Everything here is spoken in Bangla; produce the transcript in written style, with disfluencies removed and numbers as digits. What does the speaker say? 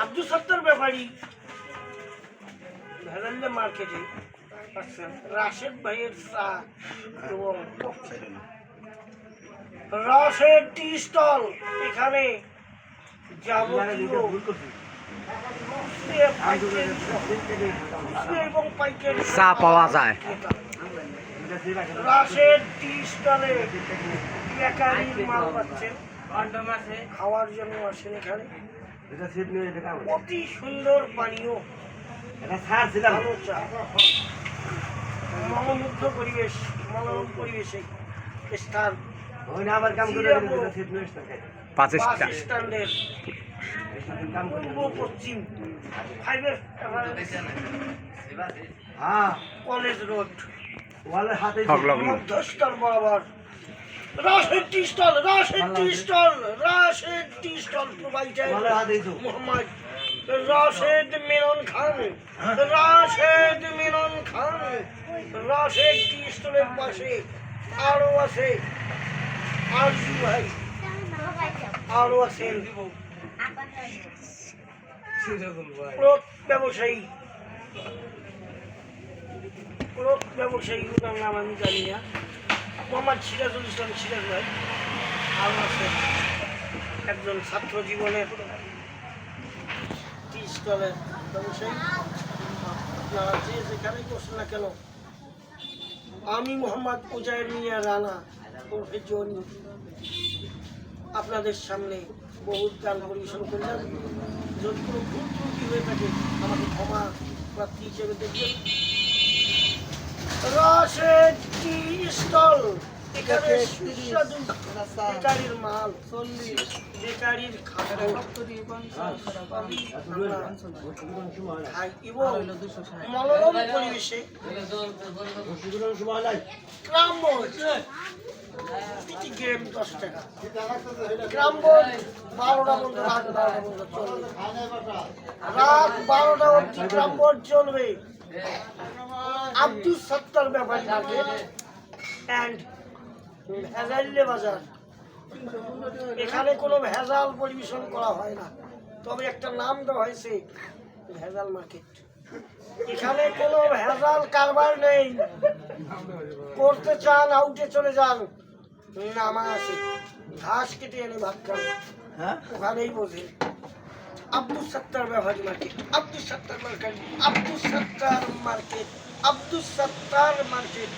আব্দুল সত্তার ব্যাপারী ভেজাল্লা মার্কেটে পাচ্ছেন রাশেদ ভাইয়ের চা এবং রাশেদ টি স্টল। এখানে যাবতীয় এবং পাইকারি চা পাওয়া যায়। রাশেদ টি স্টলে বেকারির মাল পাচ্ছেন, খাওয়ার জন্য আসেন এখানে। অতি সুন্দর পানীয়, ভালো চা, মনোমুগ্ধ পরিবেশ, মনোরম পরিবেশে স্থান বাস স্ট্যান্ডের পূর্ব পশ্চিম কলেজ রোড মধ্যস্থল বরাবর Rashed tea stall, Rashed tea stall, Rashed tea stall provider Mohammad Rashed Milan Khan, Rashed Milan Khan. Rashed tea স্টলের পাশে আরো আছে আরজু ভাই, আরো আছেন ব্যবসায়ী, ব্যবসায়ী নাম আমি জানি না, মোহাম্মদ সিরাজুল ইসলাম সিরাজ ভাই। আরো আছেন একজন ছাত্র জীবনের টি স্টলের ব্যবসায়ী। আপনারা যে যেখানেই বসেন না কেন, আমি মোহাম্মদ উজায়ের মিয়া রানা ওরফে জনি আপনাদের সামনে বহুত গান পরিবেশন করলাম। যদি কোনো ভুল ত্রুটি হয়ে থাকে আমাকে ক্ষমা প্রার্থী হিসেবে দেখবেন। রাশেদ টি স্টল, এখানে সুস্বাদু বেকারির মাল, বেকারির খাদ্য খাই এবং মনোরম পরিবেশে গেম 10 টাকা, গ্রামবোর্ড 12টা পর্যন্ত, রাত 12টা পর্যন্ত চলবে, রাত 12টা অবধি গ্রামবোর্ড চলবে। আব্দুল সত্তার ব্যাপারী মার্কেট অ্যান্ড ভেজাল্লে বাজার। এখানে কোনো ভেজাল পরিবেশন করা হয় না, তবে একটা নাম দেওয়া হয়েছে ভেজাল মার্কেট। এখানে কোনো ভেজাল কারবার নেই। করতে চান আউটে চলে যান, নামা আছে, ঘাস কেটে এনে ভাত খান, ওখানেই বোঝেন। আব্দুল সত্তার ব্যাপারী মার্কেট, আব্দুল সত্তার মার্কেট, আব্দুল সত্তার মার্কেট, আব্দুল সত্তার মার্কেট।